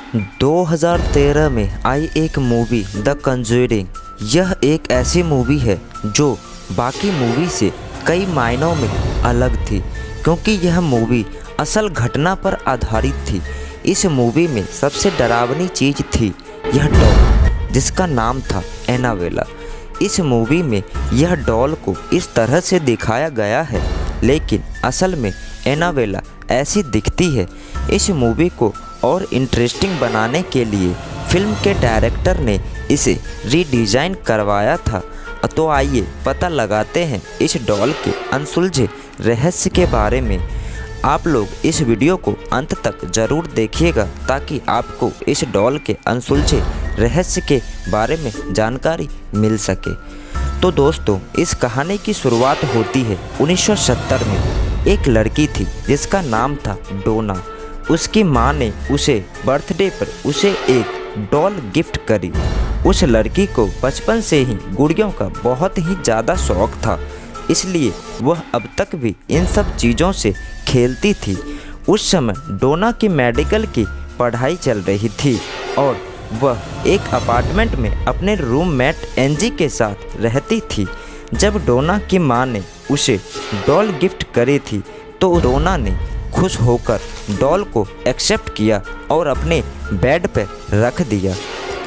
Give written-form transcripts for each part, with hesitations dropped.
2013 में आई एक movie the conjuring. यह एक ऐसी मूवी है जो बाकी मूवी से कई मायनों में अलग थी, क्योंकि यह मूवी असल घटना पर आधारित थी। इस मूवी में सबसे डरावनी चीज़ थी यह डॉल, जिसका नाम था एनाबेला। इस मूवी में यह डॉल को इस तरह से दिखाया गया है, लेकिन असल में एनाबेला ऐसी दिखती है। इस मूवी को और इंटरेस्टिंग बनाने के लिए फिल्म के डायरेक्टर ने इसे रीडिज़ाइन करवाया था। तो आइए पता लगाते हैं इस डॉल के अनसुलझे रहस्य के बारे में। आप लोग इस वीडियो को अंत तक ज़रूर देखिएगा ताकि आपको इस डॉल के अनसुलझे रहस्य के बारे में जानकारी मिल सके। तो दोस्तों, इस कहानी की शुरुआत होती है 1970 में। एक लड़की थी जिसका नाम था डोना। उसकी माँ ने उसे बर्थडे पर उसे एक डॉल गिफ्ट करी। उस लड़की को बचपन से ही गुड़ियों का बहुत ही ज़्यादा शौक था, इसलिए वह अब तक भी इन सब चीज़ों से खेलती थी। उस समय डोना की मेडिकल की पढ़ाई चल रही थी और वह एक अपार्टमेंट में अपने रूममेट एंजी के साथ रहती थी। जब डोना की माँ ने उसे डॉल गिफ्ट करी थी तो डोना ने खुश होकर डॉल को एक्सेप्ट किया और अपने बेड पर रख दिया।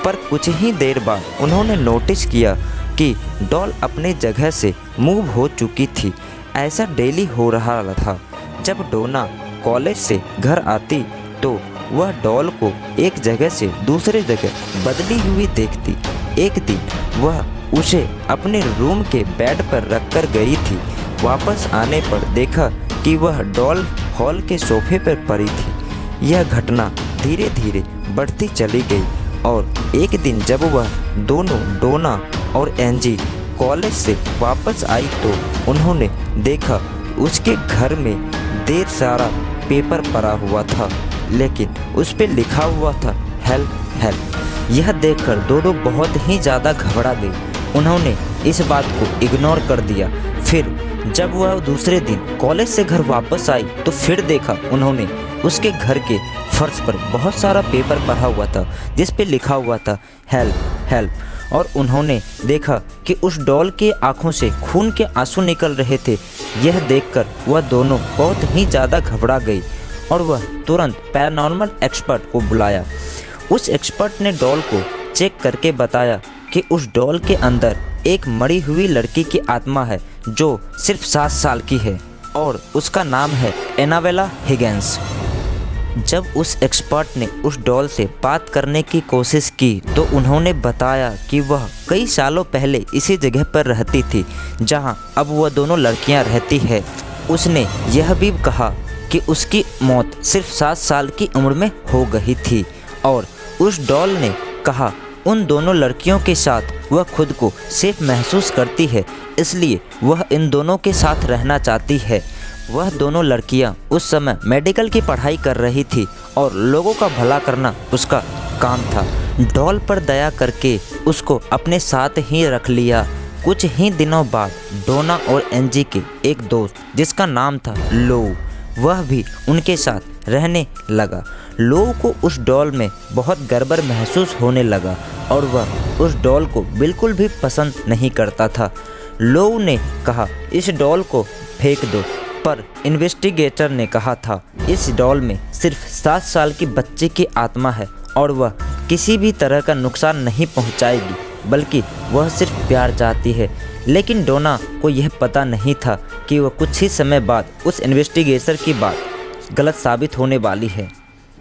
पर कुछ ही देर बाद उन्होंने नोटिस किया कि डॉल अपने जगह से मूव हो चुकी थी। ऐसा डेली हो रहा था। जब डोना कॉलेज से घर आती तो वह डॉल को एक जगह से दूसरे जगह बदली हुई देखती। एक दिन वह उसे अपने रूम के बेड पर रखकर गई थी। वापस आने पर देखा कि वह डॉल हॉल के सोफे पर पड़ी थी। यह घटना धीरे धीरे बढ़ती चली गई और एक दिन जब वह दोनों डोना और एंजी कॉलेज से वापस आई तो उन्होंने देखा उसके घर में ढेर सारा पेपर पड़ा हुआ था, लेकिन उस पर लिखा हुआ था हेल्प हेल्प। यह देखकर दोनों बहुत ही ज़्यादा घबरा गई। उन्होंने इस बात को इग्नोर कर दिया। फिर जब वह दूसरे दिन कॉलेज से घर वापस आई तो फिर देखा उन्होंने उसके घर के फर्श पर बहुत सारा पेपर पड़ा हुआ था जिस पे लिखा हुआ था हेल्प हेल्प। और उन्होंने देखा कि उस डॉल की आंखों से खून के आंसू निकल रहे थे। यह देखकर वह दोनों बहुत ही ज़्यादा घबरा गई और वह तुरंत पैरानॉर्मल एक्सपर्ट को बुलाया। उस एक्सपर्ट ने डॉल को चेक करके बताया कि उस डॉल के अंदर एक मरी हुई लड़की की आत्मा है जो सिर्फ 7 साल की है और उसका नाम है एनाबेला हिगिंस। जब उस एक्सपर्ट ने उस डॉल से बात करने की कोशिश की तो उन्होंने बताया कि वह कई सालों पहले इसी जगह पर रहती थी जहां अब वह दोनों लड़कियां रहती है। उसने यह भी कहा कि उसकी मौत सिर्फ 7 साल की उम्र में हो गई थी और उस डॉल ने कहा उन दोनों लड़कियों के साथ वह खुद को सेफ महसूस करती है, इसलिए वह इन दोनों के साथ रहना चाहती है। वह दोनों लड़कियां उस समय मेडिकल की पढ़ाई कर रही थी और लोगों का भला करना उसका काम था। डॉल पर दया करके उसको अपने साथ ही रख लिया। कुछ ही दिनों बाद डोना और एंजी के एक दोस्त जिसका नाम था लो, वह भी उनके साथ रहने लगा। लो को उस डॉल में बहुत गड़बड़ महसूस होने लगा और वह उस डॉल को बिल्कुल भी पसंद नहीं करता था। लो ने कहा इस डॉल को फेंक दो, पर इन्वेस्टिगेटर ने कहा था इस डॉल में सिर्फ 7 साल की बच्चे की आत्मा है और वह किसी भी तरह का नुकसान नहीं पहुंचाएगी, बल्कि वह सिर्फ प्यार चाहती है। लेकिन डोना को यह पता नहीं था कि वह कुछ ही समय बाद उस इन्वेस्टिगेटर की बात गलत साबित होने वाली है।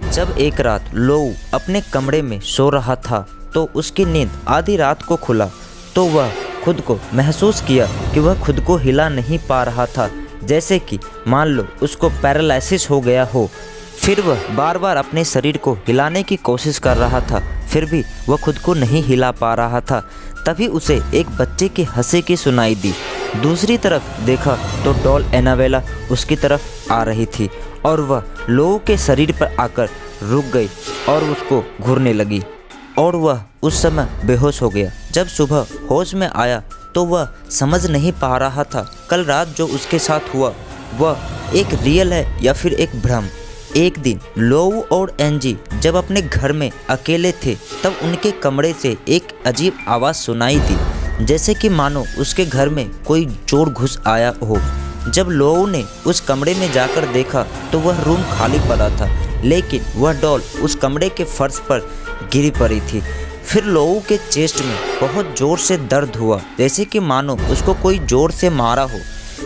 जब एक रात लो अपने कमरे में सो रहा था तो उसकी नींद आधी रात को खुला तो वह खुद को महसूस किया कि वह खुद को हिला नहीं पा रहा था, जैसे कि मान लो उसको पैरालिसिस हो गया हो। फिर वह बार बार अपने शरीर को हिलाने की कोशिश कर रहा था, फिर भी वह खुद को नहीं हिला पा रहा था। तभी उसे एक बच्चे की हंसी की सुनाई दी। दूसरी तरफ देखा तो डॉल एनाबेला उसकी तरफ आ रही थी और वह लो के शरीर पर आकर रुक गई और उसको घूरने लगी और वह उस समय बेहोश हो गया। जब सुबह होश में आया तो वह समझ नहीं पा रहा था कल रात जो उसके साथ हुआ वह एक रियल है या फिर एक भ्रम। एक दिन लोऊ और एंजी जब अपने घर में अकेले थे तब उनके कमरे से एक अजीब आवाज़ सुनाई दी, जैसे कि मानो उसके घर में कोई चोर घुस आया हो। जब लोऊ ने उस कमरे में जाकर देखा तो वह रूम खाली पड़ा था, लेकिन वह डॉल उस कमरे के फर्श पर गिरी पड़ी थी। फिर लोऊ के चेस्ट में बहुत ज़ोर से दर्द हुआ, जैसे कि मानो उसको कोई ज़ोर से मारा हो।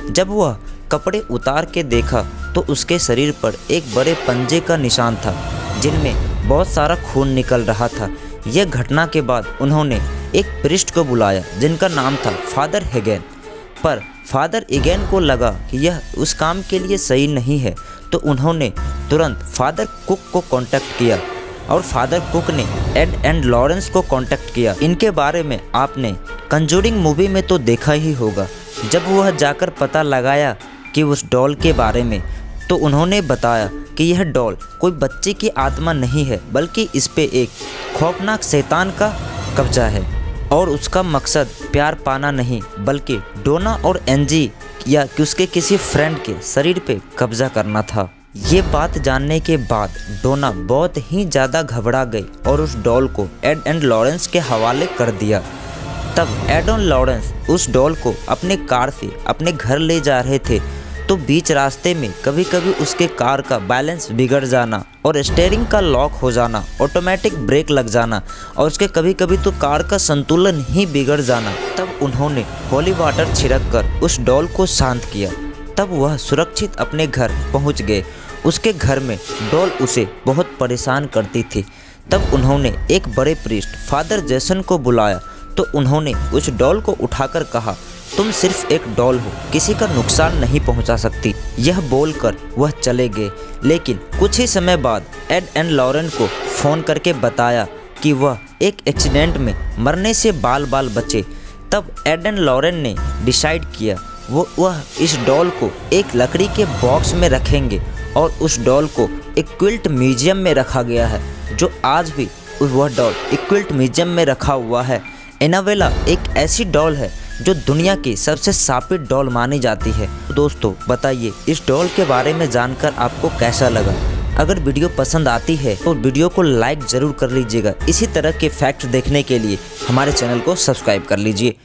जब वह कपड़े उतार के देखा तो उसके शरीर पर एक बड़े पंजे का निशान था, जिनमें बहुत सारा खून निकल रहा था। यह घटना के बाद उन्होंने एक प्रीस्ट को बुलाया जिनका नाम था फादर हेगेन। पर फादर हेगेन को लगा कि यह उस काम के लिए सही नहीं है, तो उन्होंने तुरंत फादर कुक को कांटेक्ट किया और फादर कुक ने एड एंड लॉरेंस को कांटेक्ट किया। इनके बारे में आपने कंजूरिंग मूवी में तो देखा ही होगा। जब वह जाकर पता लगाया कि उस डॉल के बारे में, तो उन्होंने बताया कि यह डॉल कोई बच्चे की आत्मा नहीं है, बल्कि इस पे एक खौफनाक शैतान का कब्जा है और उसका मकसद प्यार पाना नहीं, बल्कि डोना और एंजी या कि उसके किसी फ्रेंड के शरीर पे कब्जा करना था। ये बात जानने के बाद डोना बहुत ही ज़्यादा घबरा गई और उस डॉल को एड एंड लॉरेंस के हवाले कर दिया। तब एड एंड लॉरेंस उस डॉल को अपने कार से अपने घर ले जा रहे थे, तो बीच रास्ते में कभी कभी उसके कार का बैलेंस बिगड़ जाना और स्टीयरिंग का लॉक हो जाना, ऑटोमेटिक ब्रेक लग जाना और उसके कभी कभी तो कार का संतुलन ही बिगड़ जाना। तब उन्होंने होली वाटर छिड़क कर उस डॉल को शांत किया। तब वह सुरक्षित अपने घर पहुंच गए। उसके घर में डॉल उसे बहुत परेशान करती थी। तब उन्होंने एक बड़े प्रीस्ट फादर जेसन को बुलाया, तो उन्होंने उस डॉल को उठाकर कहा, तुम सिर्फ एक डॉल हो, किसी का नुकसान नहीं पहुंचा सकती। यह बोलकर वह चले गए। लेकिन कुछ ही समय बाद एड एंड लॉरेन को फ़ोन करके बताया कि वह एक एक्सीडेंट में मरने से बाल बाल बचे। तब एड एंड लॉरेन ने डिसाइड किया वह इस डॉल को एक लकड़ी के बॉक्स में रखेंगे और उस डॉल को एक क्विल्ट म्यूजियम में रखा गया है, जो आज भी वह डॉल एक क्विल्ट म्यूजियम में रखा हुआ है। एनाबेला एक ऐसी डॉल है जो दुनिया की सबसे शापित डॉल मानी जाती है। दोस्तों बताइए इस डॉल के बारे में जानकर आपको कैसा लगा? अगर वीडियो पसंद आती है तो वीडियो को लाइक ज़रूर कर लीजिएगा। इसी तरह के फैक्ट देखने के लिए हमारे चैनल को सब्सक्राइब कर लीजिए।